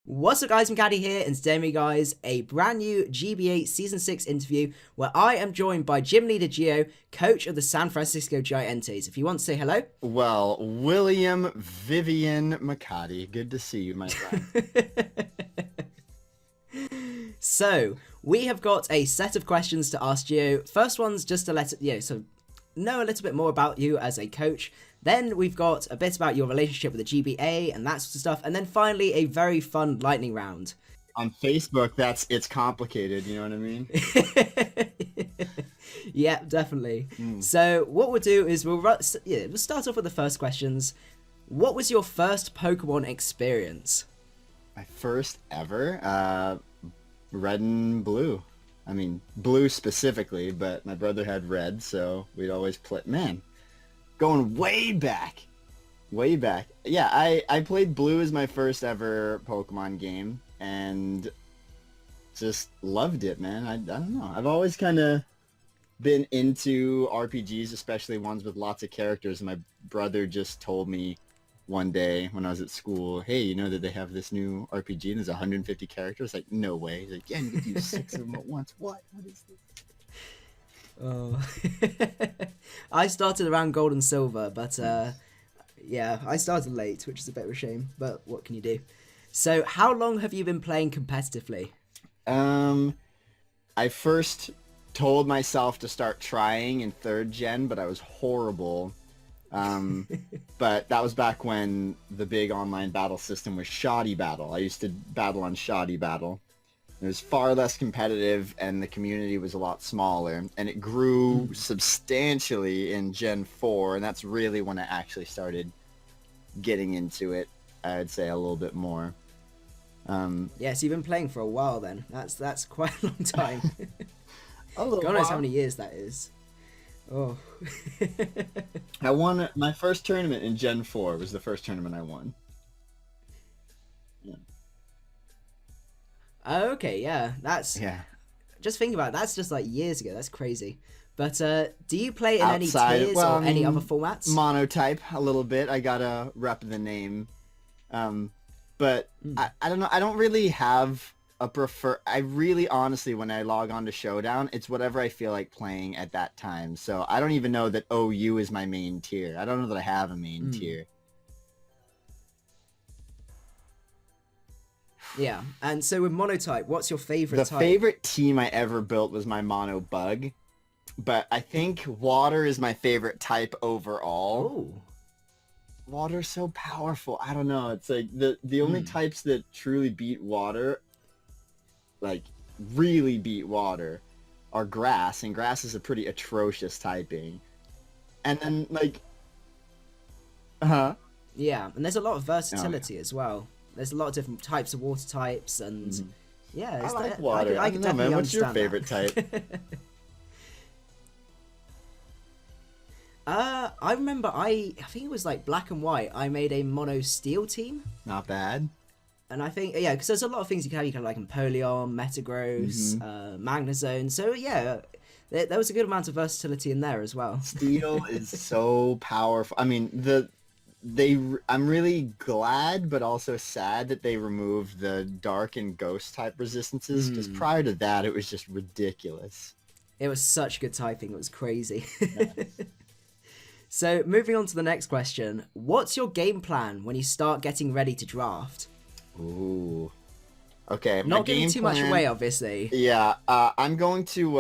What's up guys, macadii here, and today guys, a brand new GBA Season 6 interview where I am joined by Gym Leader Geo, coach of the San Francisco GiEnteis. If you want to say hello. Well, William Vivian macadii, good to see you, my friend. So, we have got a set of questions to ask Geo. First one's just to know a little bit more about you as a coach. Then we've got a bit about your relationship with the GBA and that sort of stuff. And then finally, a very fun lightning round. On Facebook, it's complicated, you know what I mean? Yeah, definitely. So what we'll do is we'll start off with the first questions. What was your first Pokemon experience? My first ever, red and blue. I mean, blue specifically, but my brother had red, so we'd always play. Man, going way back. Yeah, I played blue as my first ever Pokemon game, and just loved it, man. I don't know. I've always kind of been into RPGs, especially ones with lots of characters. My brother just told me one day when I was at school, hey, you know that they have this new RPG and there's 150 characters? Like, no way. He's like, yeah, you can use 6 of them at once. What is this? Oh, I started around Gold and Silver, but yeah, I started late, which is a bit of a shame, but what can you do? So how long have you been playing competitively? I first told myself to start trying in 3rd gen, but I was horrible. But that was back when the big online battle system was Shoddy Battle. I used to battle on Shoddy Battle. It was far less competitive, and the community was a lot smaller, and it grew substantially in Gen 4, and that's really when I actually started getting into it, I would say, a little bit more. Yeah, so you've been playing for a while then. That's quite a long time. A little God knows while. how many years that is. Oh. I won my first tournament in Gen 4 was the first tournament I won. Yeah. Okay, yeah, Yeah. just think about it, that's just like years ago. That's crazy. But do you play in Outside, any tiers well, or I any mean, other formats? Monotype a little bit. I gotta rep the name. But I don't know. I don't really have a prefer. I really honestly, when I log on to Showdown, it's whatever I feel like playing at that time. So I don't even know that OU is my main tier. I don't know that I have a main tier. Yeah, and so with Monotype, what's your favorite The type? favorite team I ever built was my Mono Bug. But I think water is my favorite type overall. Oh. Water's so powerful. I don't know. It's like the only types that truly beat water, like really beat water, are grass, and grass is a pretty atrocious typing. And then like, Yeah, and there's a lot of versatility as well. There's a lot of different types of water types, and yeah, I it's like water. I I could don't know, man. definitely What's your understand favorite that. type? I remember I think it was like black and white. I made a mono steel team, Not bad. and I think yeah, because there's a lot of things you can have. You can have like Empoleon, Metagross, Magnezone. So yeah, there was a good amount of versatility in there as well. Steel is so powerful. I mean, I'm really glad, but also sad that they removed the dark and ghost type resistances. Because prior to that, it was just ridiculous. It was such good typing. It was crazy. So moving on to the next question, what's your game plan when you start getting ready to draft? Ooh. Okay. Not giving too much away, obviously. Yeah. I'm going to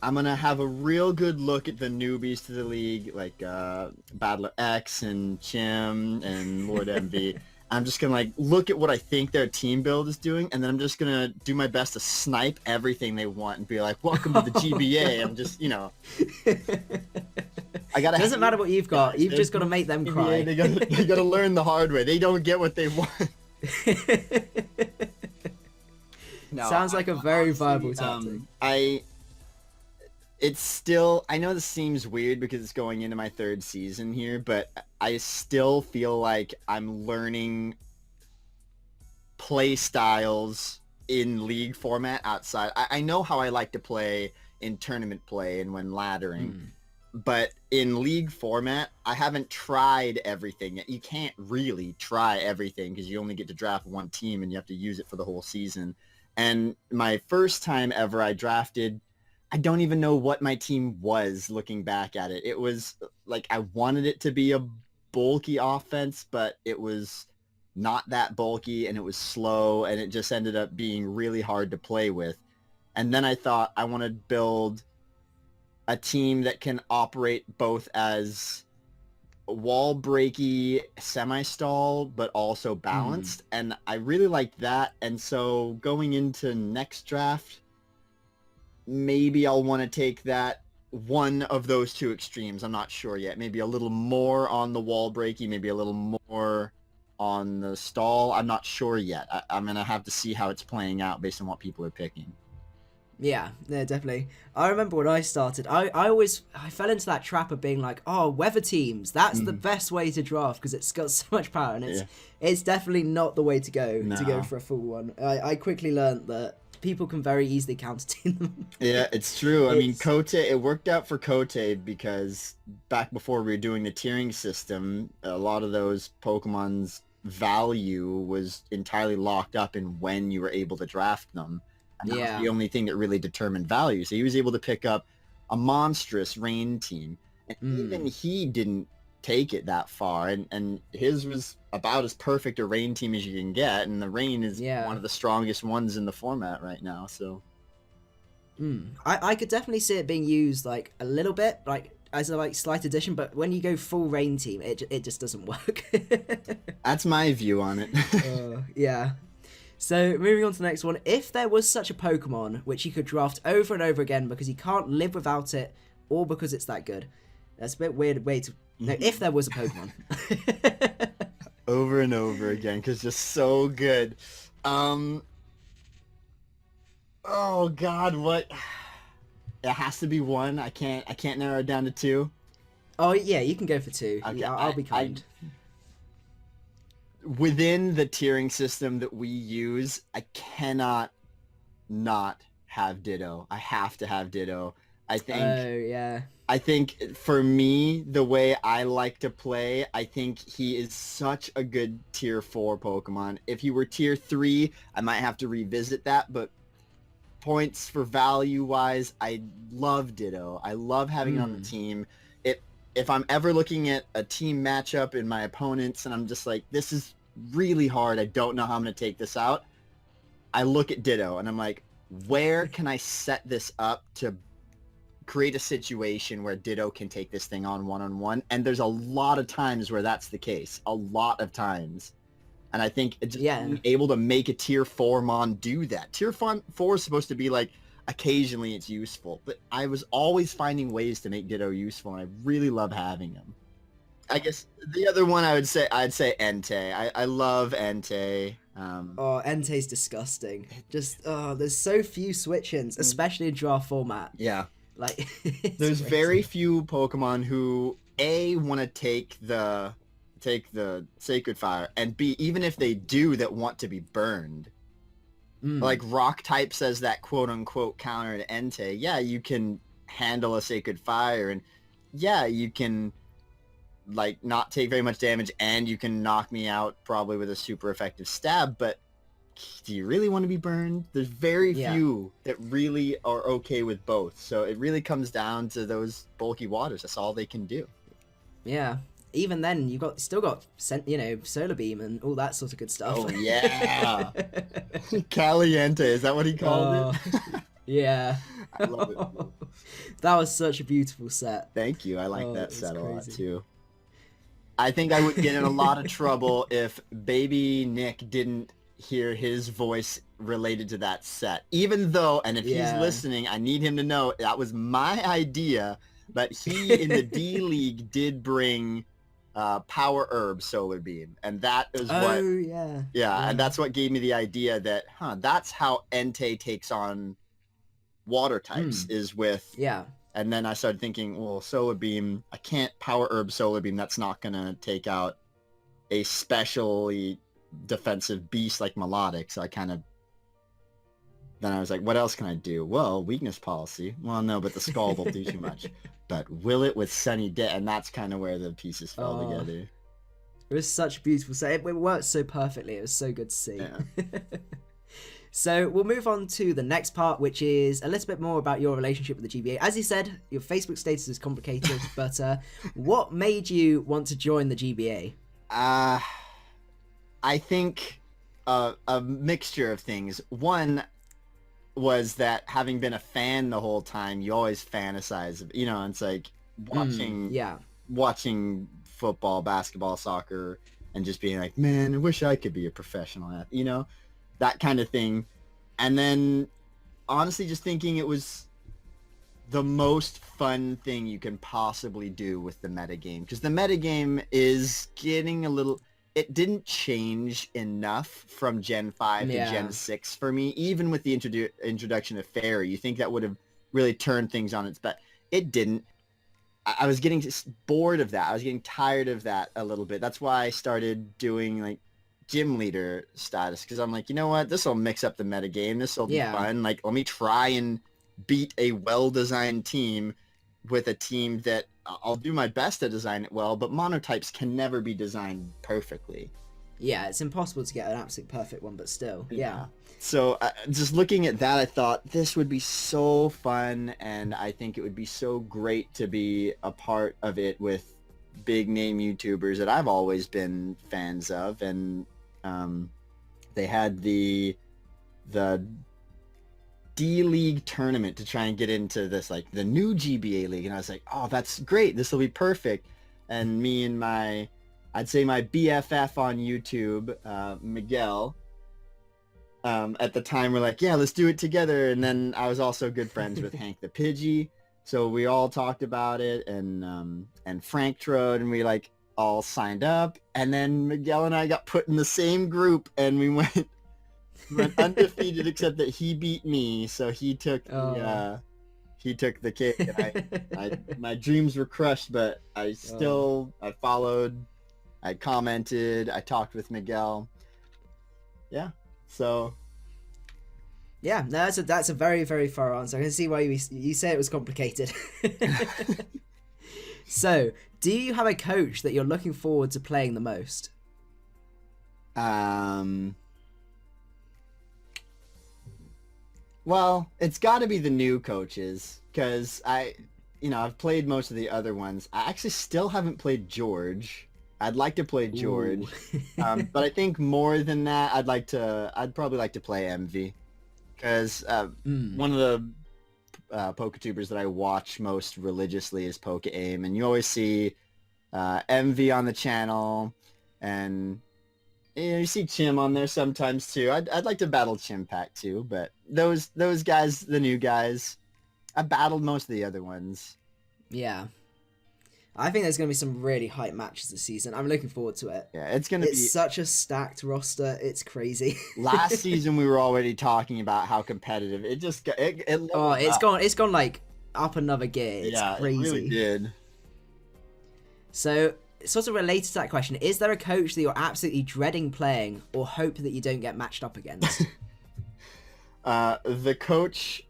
I'm gonna have a real good look at the newbies to the league, like Battler X and Chim and Lord MV. I'm just gonna like look at what I think their team build is doing, and then I'm just gonna do my best to snipe everything they want and be like, "Welcome to the GBA." I'm just, I gotta. Doesn't matter what you've got. You've just got to make them cry. They gotta learn the hard way. They don't get what they want. No, Sounds like a very viable tactic. It's still, I know this seems weird because it's going into my 3rd season here, but I still feel like I'm learning play styles in league format outside. I know how I like to play in tournament play and when laddering, But in league format, I haven't tried everything yet. You can't really try everything because you only get to draft one team and you have to use it for the whole season. And my first time ever I drafted, I don't even know what my team was looking back at it. It was like I wanted it to be a bulky offense, but it was not that bulky and it was slow and it just ended up being really hard to play with. And then I thought I want to build a team that can operate both as wall breaky, semi-stall, but also balanced. And I really liked that. And so going into next draft, maybe I'll want to take that one of those two extremes. I'm not sure yet. Maybe a little more on the wall breaky, maybe a little more on the stall. I'm not sure yet. I'm going to have to see how it's playing out based on what people are picking. Yeah, definitely. I remember when I started, I fell into that trap of being like, oh, weather teams, that's the best way to draft because it's got so much power, and it's definitely not the way to go for a full one. I quickly learned that people can very easily counter team them. Yeah, it's true. I mean, Kote, it worked out for Kote because back before we were doing the tiering system, a lot of those Pokemon's value was entirely locked up in when you were able to draft them. And that was the only thing that really determined value. So he was able to pick up a monstrous rain team. And even he didn't take it that far. And his was about as perfect a rain team as you can get. And the rain is one of the strongest ones in the format right now. So I could definitely see it being used like a little bit, like as a slight addition. But when you go full rain team, it just doesn't work. That's my view on it. Yeah. So, moving on to the next one. If there was such a Pokemon which you could draft over and over again because you can't live without it, or because it's that good. That's a bit weird way to... No, if there was a Pokemon. Over and over again, because it's so good. Oh, God, what... It has to be one. I can't narrow it down to two. Oh, yeah, you can go for two. Okay, I'll be kind. Within the tiering system that we use, I cannot not have Ditto. I have to have Ditto. I think. Oh yeah. I think for me, the way I like to play, I think he is such a good tier 4 Pokemon. If he were tier 3, I might have to revisit that, but points for value wise, I love Ditto. I love having it on the team. If I'm ever looking at a team matchup in my opponents and I'm just like, this is really hard, I don't know how I'm going to take this out, I look at Ditto and I'm like, where can I set this up to create a situation where Ditto can take this thing on one-on-one? And there's a lot of times where that's the case. A lot of times. And I think it's being able to make a tier 4 Mon do that. Tier 4 is supposed to be like, occasionally it's useful, but I was always finding ways to make Ditto useful, and I really love having him. I guess the other one I'd say Entei. I love Entei. Oh, Entei's disgusting. Just there's so few switch-ins, especially in draft format. Yeah. Like there's very few Pokemon who want to take the Sacred Fire, and B, even if they do, that want to be burned. Like Rock type says that quote unquote counter to Entei. Yeah, you can handle a Sacred Fire, and yeah, you can like not take very much damage, and you can knock me out probably with a super effective stab, but do you really want to be burned? There's very few that really are okay with both. So it really comes down to those bulky waters. That's all they can do. Yeah. Even then, you still got Solar Beam and all that sort of good stuff. Oh yeah, Caliente, is that what he called it? Yeah, I love it. That was such a beautiful set. Thank you. I like that set a lot too. I think I would get in a lot of trouble if Baby Nick didn't hear his voice related to that set. Even though, and if he's listening, I need him to know that was my idea. But he in the D League did bring Power Herb Solar Beam, and that is what and that's what gave me the idea that that's how Entei takes on water types is with and then I started thinking, well, Solar Beam, I can't Power Herb Solar Beam, that's not gonna take out a specially defensive beast like Melodic. So then I was like, what else can I do? Well, weakness policy. Well, no, but the Scald will do too much. but will it with sunny day? And that's kind of where the pieces fell Oh. together. It was such a beautiful set. It worked so perfectly. It was so good to see. Yeah. So we'll move on to the next part, which is a little bit more about your relationship with the GBA. As you said, your Facebook status is complicated, but what made you want to join the GBA? I think a mixture of things. One was that having been a fan the whole time, you always fantasize. You know, it's like watching football, basketball, soccer, and just being like, man, I wish I could be a professional athlete. You know, that kind of thing. And then honestly just thinking it was the most fun thing you can possibly do with the metagame, because the metagame is getting a little, it didn't change enough from Gen 5 to Gen 6 for me, even with the introduction of Fairy. You think that would have really turned things on its butt. It didn't. I was getting bored of that. I was getting tired of that a little bit. That's why I started doing like gym leader status, because I'm like, you know what, this will mix up the metagame. This will be fun. Like, let me try and beat a well-designed team with a team that I'll do my best to design it well, but monotypes can never be designed perfectly. Yeah, it's impossible to get an absolute perfect one, but still, yeah. So just looking at that, I thought this would be so fun, and I think it would be so great to be a part of it with big name YouTubers that I've always been fans of. And they had the D League tournament to try and get into this, like the new GBA League, and I was like, oh, that's great, this will be perfect. And me and I'd say my BFF on YouTube, Miguel, at the time we're like, yeah, let's do it together. And then I was also good friends with Hank the Pidgey, so we all talked about it, and Frank Trode, and we like all signed up, and then Miguel and I got put in the same group, and we went undefeated except that he beat me, so he took the cake, and my dreams were crushed, but I followed, I commented, I talked with Miguel. Yeah, so yeah, no, that's a very, very thorough answer. I can see why you say it was complicated. So, do you have a coach that you're looking forward to playing the most? Well, it's got to be the new coaches, because I've played most of the other ones. I actually still haven't played George. I'd like to play George, but I think more than that, I'd probably like to play MV, because one of the PokeTubers that I watch most religiously is PokeAim, and you always see MV on the channel, and you see Chim on there sometimes too. I'd like to battle Chimpack too, but those guys, the new guys, I battled most of the other ones. Yeah. I think there's going to be some really hype matches this season. I'm looking forward to it. Yeah, it's such a stacked roster. It's crazy. Last season we were already talking about how competitive it just got. It's gone like up another gear. It's crazy. It really did. So, sort of related to that question, is there a coach that you're absolutely dreading playing or hope that you don't get matched up against? The coach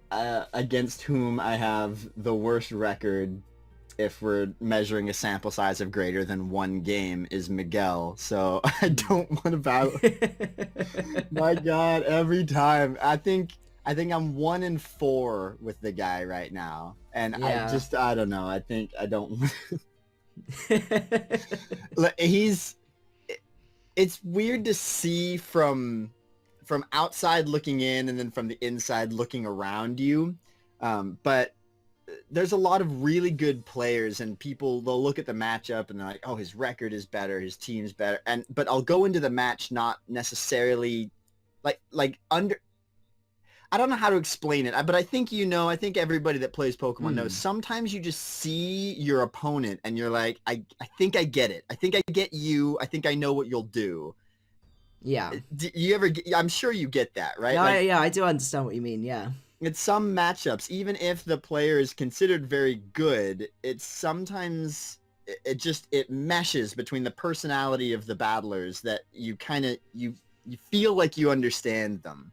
against whom I have the worst record, if we're measuring a sample size of greater than one game, is Miguel. So I don't want to battle. My God, every time. I think I'm 1-4 with the guy right now, and I don't know. I don't. It's weird to see from outside looking in, and then from the inside looking around you, but there's a lot of really good players, and they'll look at the matchup and they're like, oh, his record is better, his team's better, but I'll go into the match not necessarily like under, I don't know how to explain it, but I think I think everybody that plays Pokemon knows, sometimes you just see your opponent and you're like, I think I get it. I think I get you. I think I know what you'll do. Yeah. Do you ever I'm sure you get that, right? Yeah, I do understand what you mean, yeah. It's some matchups, even if the player is considered very good, it's sometimes it meshes between the personality of the battlers that you feel like you understand them.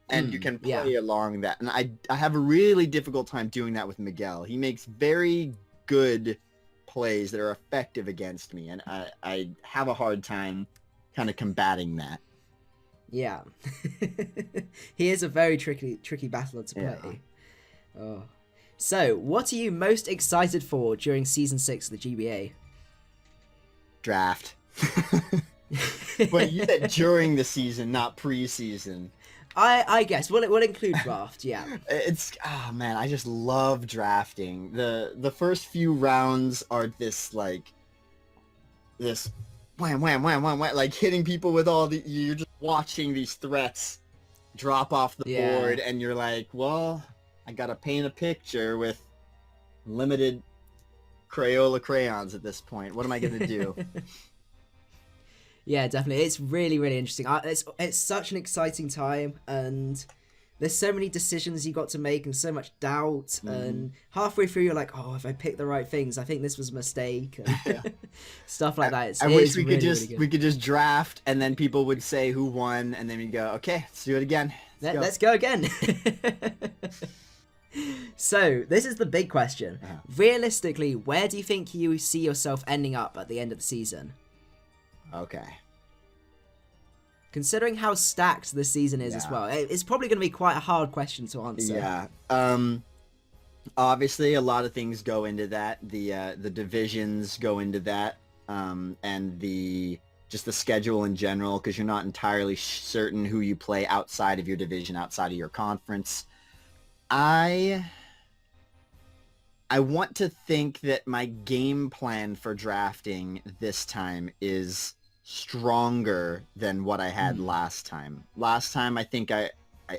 and you can yeah. play along that. And I have a really difficult time doing that with Miguel. He makes very good plays that are effective against me, and I have a hard time kind of combating that. Yeah. He is a very tricky battler to play. Yeah. Oh. So, what are you most excited for during Season 6 of the GBA? Draft. But you said during the season, not pre-season. I guess. We'll include draft, yeah. It's, oh man, I just love drafting. The first few rounds are this, like, this wham, wham, wham, wham, wham, like hitting people with all the, you're just watching these threats drop off the board, and you're like, well, I gotta paint a picture with limited Crayola crayons at this point. What am I gonna do? Yeah, definitely. It's really, really interesting. It's such an exciting time, and there's so many decisions you got to make and so much doubt, and halfway through you're like, oh, if I picked the right things, I think this was a mistake, and stuff like that. I wish we could just draft, and then people would say who won, and then we go, okay, let's do it again. Let's go again. So, this is the big question. Realistically, where do you think you see yourself ending up at the end of the season? Okay. Considering how stacked this season is as well, it's probably going to be quite a hard question to answer. Yeah. Obviously, a lot of things go into that. The divisions go into that, and just the schedule in general, because you're not entirely certain who you play outside of your division, outside of your conference. I want to think that my game plan for drafting this time is stronger than what I had last time. Last time, I think I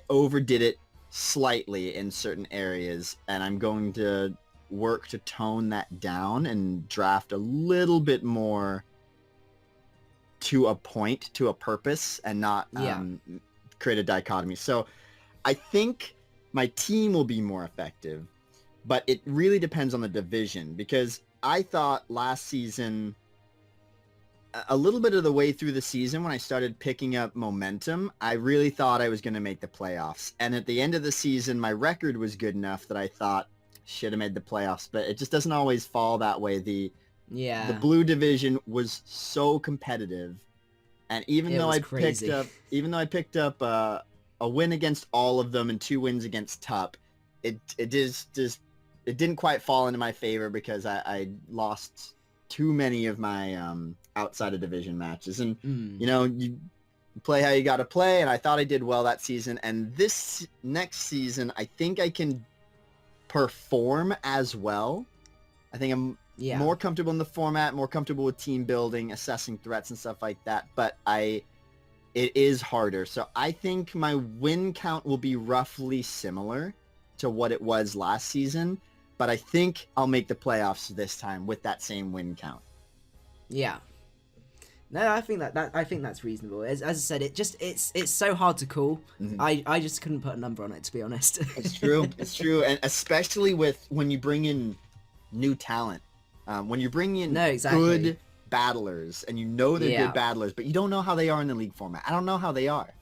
overdid it slightly in certain areas, and I'm going to work to tone that down and draft a little bit more to a point, to a purpose, and not create a dichotomy. So I think my team will be more effective, but it really depends on the division, because I thought last season, a little bit of the way through the season when I started picking up momentum, I really thought I was going to make the playoffs. And at the end of the season, my record was good enough that I thought, should have made the playoffs, but it just doesn't always fall that way. The blue division was so competitive, and even though I picked up a win against all of them and 2 wins against TUP, it didn't quite fall into my favor because I lost too many of my outside of division matches, and you play how you got to play, and I thought I did well that season. And this next season, I think I can perform as well. I think I'm more comfortable in the format, more comfortable with team building, assessing threats and stuff like that, but it is harder. So I think my win count will be roughly similar to what it was last season, but I think I'll make the playoffs this time with that same win count. Yeah. No, I think that's reasonable. As I said, it's so hard to call. I just couldn't put a number on it, to be honest. It's true. It's true, and especially when you bring in new talent, when you bring in good battlers, and you know they're good battlers, but you don't know how they are in the league format. I don't know how they are.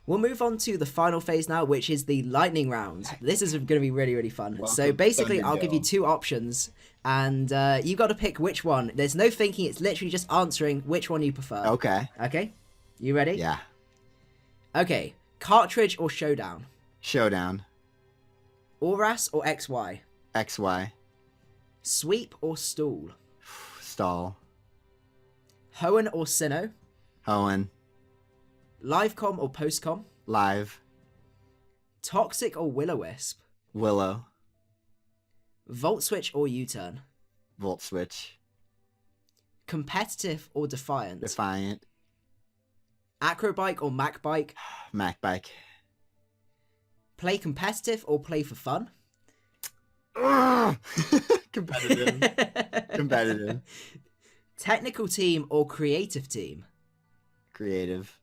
We'll move on to the final phase now, which is the lightning round. This is going to be really, really fun. So basically, I'll give you 2 options, and you got to pick which one. There's no thinking. It's literally just answering which one you prefer. Okay. Okay? You ready? Yeah. Okay. Cartridge or Showdown? Showdown. Auras or XY? XY. Sweep or Stall? Stall. Hoenn or Sinnoh? Hoenn. Livecom or Postcom? Live. Toxic or Will-O-Wisp? Willow. Volt Switch or U-Turn? Volt Switch. Competitive or Defiant? Defiant. Acrobike or Macbike? Macbike. Play competitive or play for fun? Competitive. Competitive. Technical team or creative team? Creative.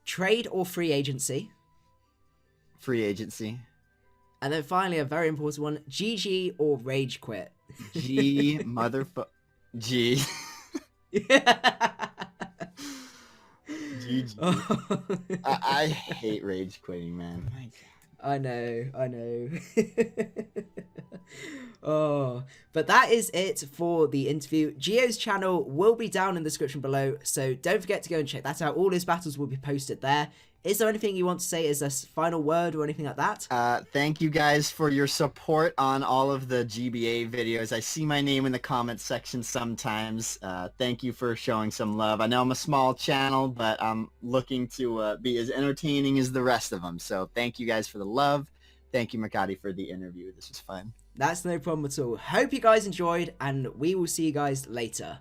Trade or free agency? Free agency. And then finally, a very important one, GG or rage quit? G. GG. I hate rage quitting, man. My God. I know. Oh, but that is it for the interview. Geo's channel will be down in the description below, so don't forget to go and check that out. All his battles will be posted there. Is there anything you want to say as a final word or anything like that? Thank you guys for your support on all of the GBA videos. I see my name in the comments section sometimes. Thank you for showing some love. I know I'm a small channel, but I'm looking to be as entertaining as the rest of them. So thank you guys for the love. Thank you, macadii, for the interview. This was fun. That's no problem at all. Hope you guys enjoyed, and we will see you guys later.